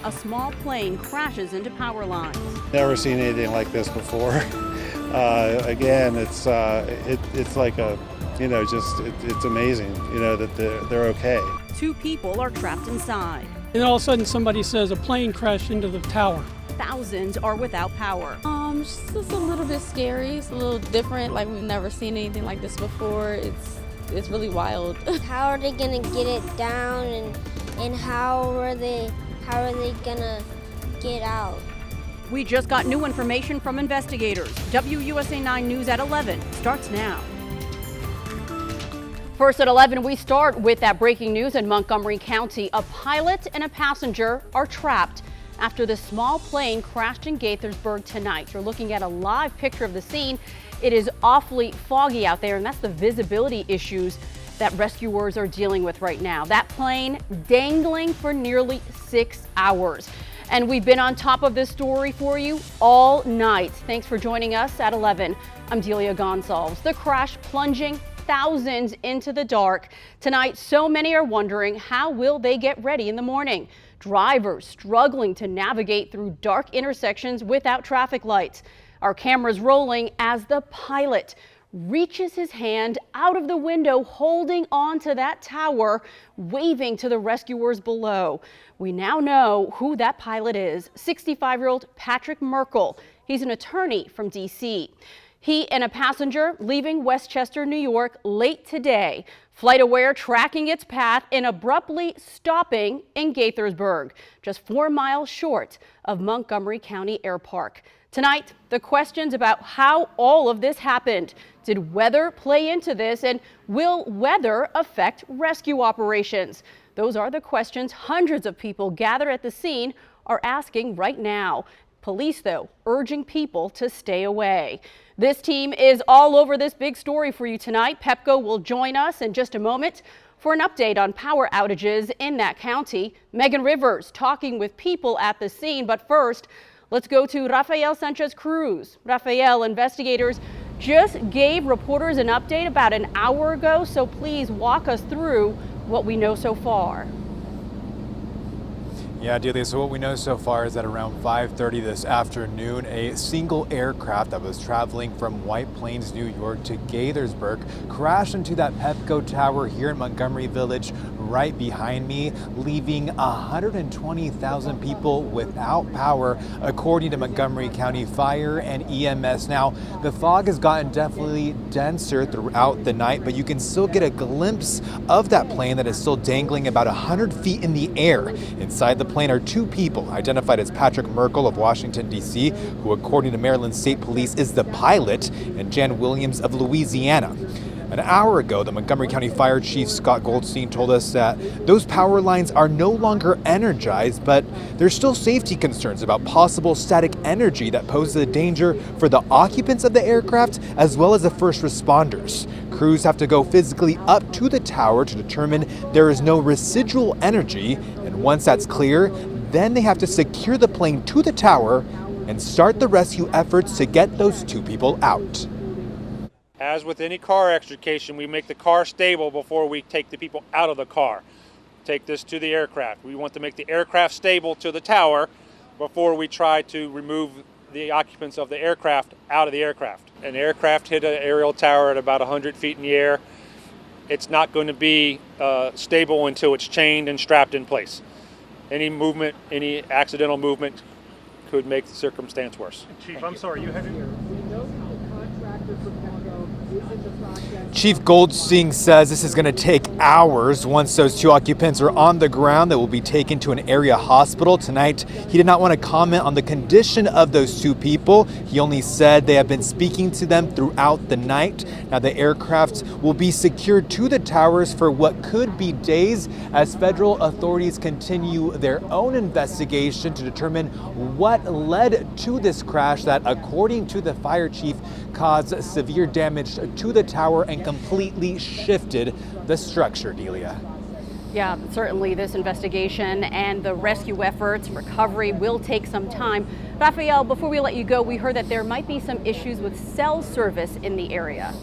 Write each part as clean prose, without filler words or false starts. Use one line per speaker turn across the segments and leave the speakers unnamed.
a small plane crashes into power lines.
Never seen anything like this before. Again, it's like it's amazing, that they're okay.
2 people are trapped inside.
And all of a sudden somebody says a plane crashed into the tower.
Thousands are without power.
It's just a little bit scary. It's a little different. Like, we've never seen anything like this before. It's really wild.
How are they gonna get it down, and how are they gonna get out?
We just got new information from investigators. WUSA9 News at 11 starts now. First at 11, we start with that breaking news in Montgomery County. A pilot and a passenger are trapped after the small plane crashed in Gaithersburg tonight. You're looking at a live picture of the scene. It is awfully foggy out there, and that's the visibility issues that rescuers are dealing with right now. That plane dangling for nearly 6 hours. And we've been on top of this story for you all night. Thanks for joining us at 11. I'm Delia Gonsalves. The crash plunging thousands into the dark. Tonight, so many are wondering, how will they get ready in the morning? Drivers struggling to navigate through dark intersections without traffic lights. Our cameras rolling as the pilot reaches his hand out of the window, holding on to that tower, waving to the rescuers below. We now know who that pilot is, 65-year-old Patrick Merkel. He's an attorney from D.C. He and a passenger leaving Westchester, New York late today. FlightAware tracking its path and abruptly stopping in Gaithersburg, just 4 miles short of Montgomery County Air Park. Tonight, the questions about how all of this happened. Did weather play into this, and will weather affect rescue operations? Those are the questions hundreds of people gathered at the scene are asking right now. Police, though, urging people to stay away. This team is all over this big story for you tonight. Pepco will join us in just a moment for an update on power outages in that county. Megan Rivers talking with people at the scene. But first, let's go to Rafael Sanchez Cruz. Rafael, investigators just gave reporters an update about an hour ago, so please walk us through what we know so far.
Yeah, Delia, so what we know so far is that around 5:30 this afternoon, a single aircraft that was traveling from White Plains, New York to Gaithersburg crashed into that Pepco tower here in Montgomery Village right behind me, leaving 120,000 people without power, according to Montgomery County Fire and EMS. Now, the fog has gotten definitely denser throughout the night, but you can still get a glimpse of that plane that is still dangling about 100 feet in the air. Inside the plane are 2 people, identified as Patrick Merkel of Washington, D.C., who, according to Maryland State Police, is the pilot, and Jan Williams of Louisiana. An hour ago, the Montgomery County Fire Chief Scott Goldstein told us that those power lines are no longer energized, but there's still safety concerns about possible static energy that poses a danger for the occupants of the aircraft as well as the first responders. Crews have to go physically up to the tower to determine there is no residual energy, and once that's clear, then they have to secure the plane to the tower and start the rescue efforts to get those 2 people out.
As with any car extrication, we make the car stable before we take the people out of the car. Take this to the aircraft. We want to make the aircraft stable to the tower before we try to remove the occupants of the aircraft out of the aircraft. An aircraft hit an aerial tower at about 100 feet in the air. It's not going to be stable until it's chained and strapped in place. Any movement, any accidental movement could make the circumstance worse.
Chief, I'm sorry, you had it here.
Chief Goldstein says this is going to take hours. Once those 2 occupants are on the ground, they will be taken to an area hospital. Tonight, he did not want to comment on the condition of those 2 people. He only said they have been speaking to them throughout the night. Now, the aircraft will be secured to the towers for what could be days as federal authorities continue their own investigation to determine what led to this crash that, according to the fire chief, caused severe damage to the tower and completely shifted the structure, Delia.
Yeah, certainly this investigation and the rescue efforts, recovery will take some time. Rafael, before we let you go, we heard that there might be some issues with cell service in the area.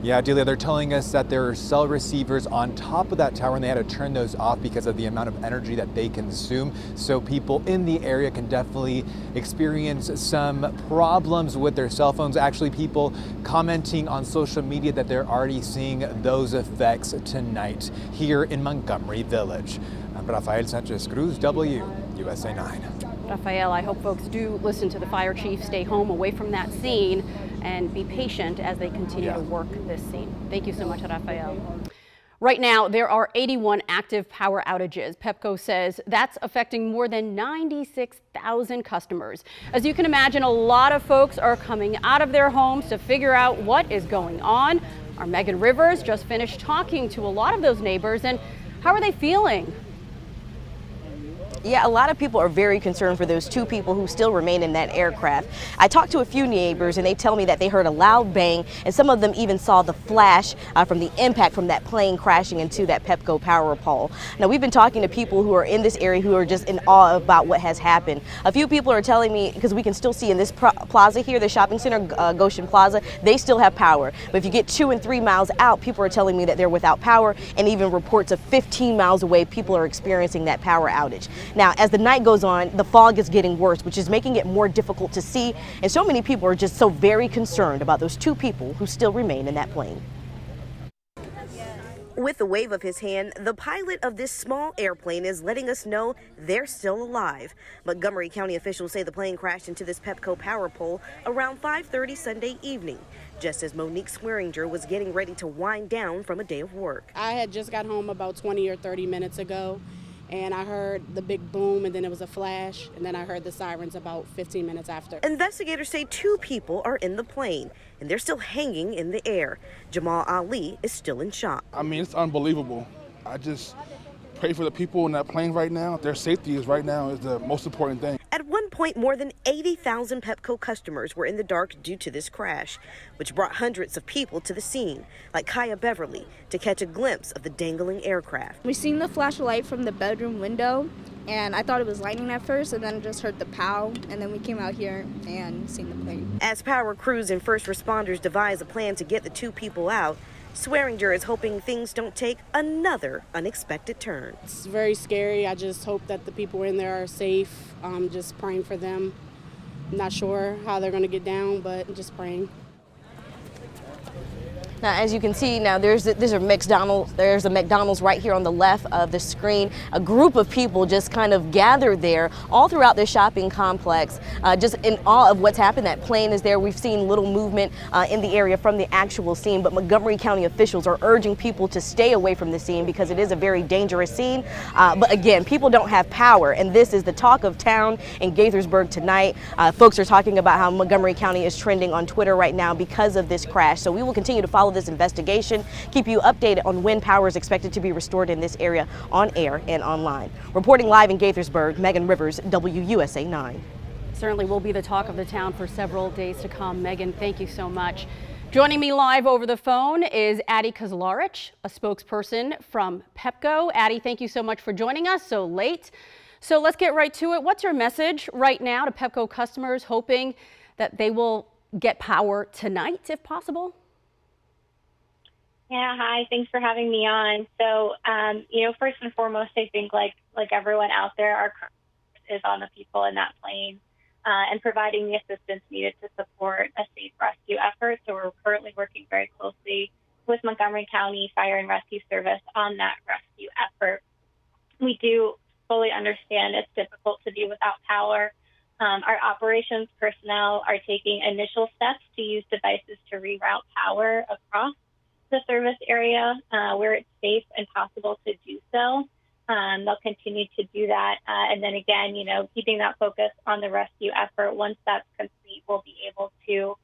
Yeah, Delia, they're telling us that there are cell receivers on top of that tower and they had to turn those off because of the amount of energy that they consume. So people in the area can definitely experience some problems with their cell phones. Actually, people commenting on social media that they're already seeing those effects tonight here in Montgomery Village. I'm Rafael Sanchez Cruz, WUSA9.
Rafael, I hope folks do listen to the fire chief, stay home away from that scene, and be patient as they continue to work this scene. Thank you so much, Rafael. Right now, there are 81 active power outages. Pepco says that's affecting more than 96,000 customers. As you can imagine, a lot of folks are coming out of their homes to figure out what is going on. Our Megan Rivers just finished talking to a lot of those neighbors, and how are they feeling?
Yeah, a lot of people are very concerned for those 2 people who still remain in that aircraft. I talked to a few neighbors and they tell me that they heard a loud bang and some of them even saw the flash from the impact from that plane crashing into that Pepco power pole. Now, we've been talking to people who are in this area who are just in awe about what has happened. A few people are telling me, because we can still see in this plaza here, the shopping center, Goshen Plaza, they still have power. But if you get 2 and 3 miles out, people are telling me that they're without power, and even reports of 15 miles away, people are experiencing that power outage. Now, as the night goes on, the fog is getting worse, which is making it more difficult to see. And so many people are just so very concerned about those 2 people who still remain in that plane. With a wave of his hand, the pilot of this small airplane is letting us know they're still alive. Montgomery County officials say the plane crashed into this Pepco power pole around 5:30 Sunday evening, just as Monique Swearinger was getting ready to wind down from a day of work.
I had just got home about 20 or 30 minutes ago, and I heard the big boom, and then it was a flash, and then I heard the sirens about 15 minutes after.
Investigators say 2 people are in the plane, and they're still hanging in the air. Jamal Ali is still in shock.
I mean, it's unbelievable. I just pray for the people in that plane right now. Their safety is right now is the most important thing.
At one point, more than 80,000 Pepco customers were in the dark due to this crash, which brought hundreds of people to the scene, like Kaya Beverly, to catch a glimpse of the dangling aircraft.
We seen the flash of light from the bedroom window, and I thought it was lightning at first, and then just heard the pow, and then we came out here and seen the plane.
As power crews and first responders devise a plan to get the 2 people out, Swearinger is hoping things don't take another unexpected turn.
It's very scary. I just hope that the people in there are safe. Just praying for them. I'm not sure how they're going to get down, but just praying.
Now, as you can see, now there's a McDonald's right here on the left of the screen. A group of people just kind of gathered there all throughout this shopping complex, just in awe of what's happened. That plane is there. We've seen little movement in the area from the actual scene, but Montgomery County officials are urging people to stay away from the scene because it is a very dangerous scene. But again, people don't have power, and this is the talk of town in Gaithersburg tonight. Folks are talking about how Montgomery County is trending on Twitter right now because of this crash. So we will continue to follow this investigation, keep you updated on when power is expected to be restored in this area on air and online. Reporting live in Gaithersburg, Megan Rivers, WUSA9.
Certainly will be the talk of the town for several days to come. Megan, thank you so much. Joining me live over the phone is Addie Kozlarich, a spokesperson from Pepco. Addie, thank you so much for joining us so late. So let's get right to it. What's your message right now to Pepco customers hoping that they will get power tonight if possible?
Yeah, hi. Thanks for having me on. So, first and foremost, I think like everyone out there, our focus is on the people in that plane and providing the assistance needed to support a safe rescue effort. So we're currently working very closely with Montgomery County Fire and Rescue Service on that rescue effort. We do fully understand it's difficult to be without power. Our operations personnel are taking initial steps to use devices to reroute power across the service area where it's safe and possible to do so. They'll continue to do that. And then again, keeping that focus on the rescue effort. Once that's complete, we'll be able to,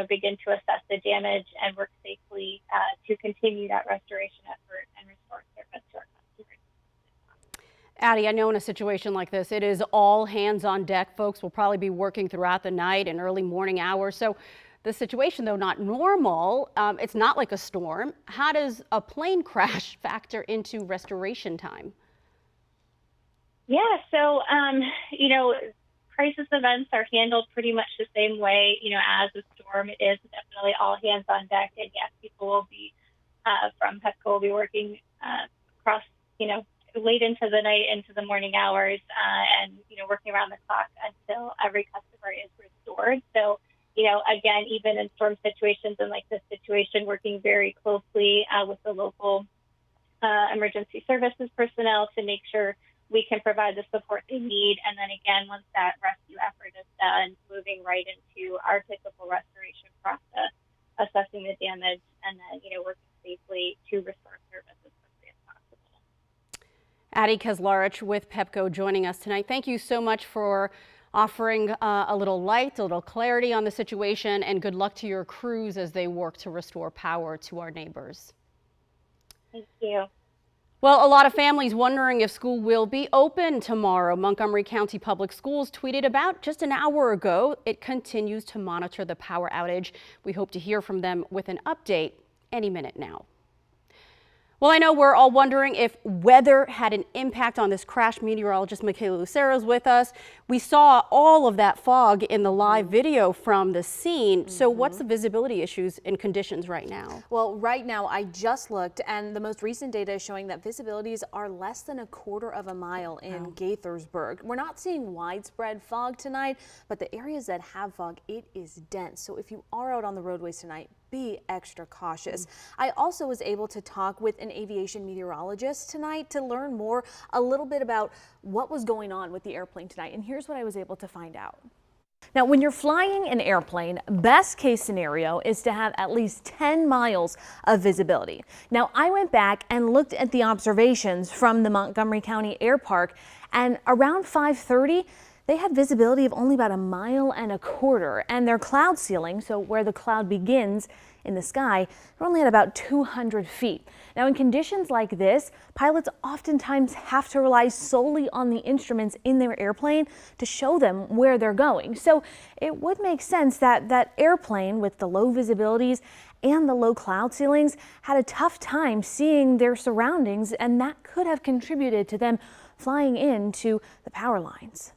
begin to assess the damage and work safely to continue that restoration effort and restore service to our customers.
Addie, I know in a situation like this, it is all hands on deck. Folks will probably be working throughout the night and early morning hours. So the situation, though not normal, it's not like a storm. How does a plane crash factor into restoration time?
Yeah, so, crisis events are handled pretty much the same way, as a storm. It is definitely all hands on deck, and yes, people will be from Pepco will be working across, late into the night, into the morning hours, and working around the clock until every customer is restored. So, again, even in storm situations and like this situation, working very closely with the local emergency services personnel to make sure we can provide the support they need. And then again, once that rescue effort is done, moving right into our typical restoration process, assessing the damage, and then, working safely to restore service as quickly as possible.
Addie Kezlarich with Pepco joining us tonight. Thank you so much for offering a little light, a little clarity on the situation, and good luck to your crews as they work to restore power to our neighbors.
Thank you.
Well, a lot of families wondering if school will be open tomorrow. Montgomery County Public Schools tweeted about just an hour ago. It continues to monitor the power outage. We hope to hear from them with an update any minute now. Well, I know we're all wondering if weather had an impact on this crash. Meteorologist Michaela Lucero is with us. We saw all of that fog in the live video from the scene. So what's the visibility issues and conditions right now?
Well, right now I just looked, and the most recent data is showing that visibilities are less than 1/4 of a mile in Gaithersburg. We're not seeing widespread fog tonight, but the areas that have fog, it is dense. So if you are out on the roadways tonight, be extra cautious. I also was able to talk with an aviation meteorologist tonight to learn more a little bit about what was going on with the airplane tonight. And here's what I was able to find out. Now, when you're flying an airplane, best case scenario is to have at least 10 miles of visibility. Now, I went back and looked at the observations from the Montgomery County Air Park, and around 5:30, they had visibility of only about 1.25 miles, and their cloud ceiling, so where the cloud begins in the sky, they're only at about 200 feet. Now, in conditions like this, pilots oftentimes have to rely solely on the instruments in their airplane to show them where they're going. So it would make sense that that airplane with the low visibilities and the low cloud ceilings had a tough time seeing their surroundings, and that could have contributed to them flying into the power lines.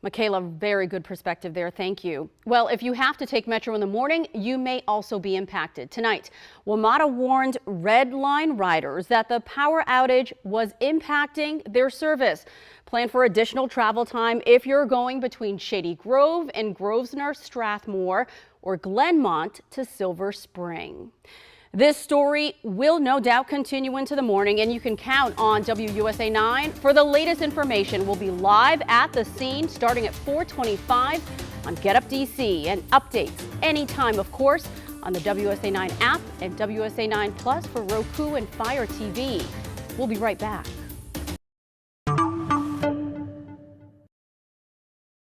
Michaela, very good perspective there. Thank you. Well, if you have to take Metro in the morning, you may also be impacted. Tonight, WMATA warned Red Line riders that the power outage was impacting their service. Plan for additional travel time if you're going between Shady Grove and Grosvenor Strathmore or Glenmont to Silver Spring. This story will no doubt continue into the morning, and you can count on WUSA9 for the latest information. We'll be live at the scene starting at 4:25 on Get Up DC, and updates anytime, of course, on the WUSA9 app and WUSA9 Plus for Roku and Fire TV. We'll be right back.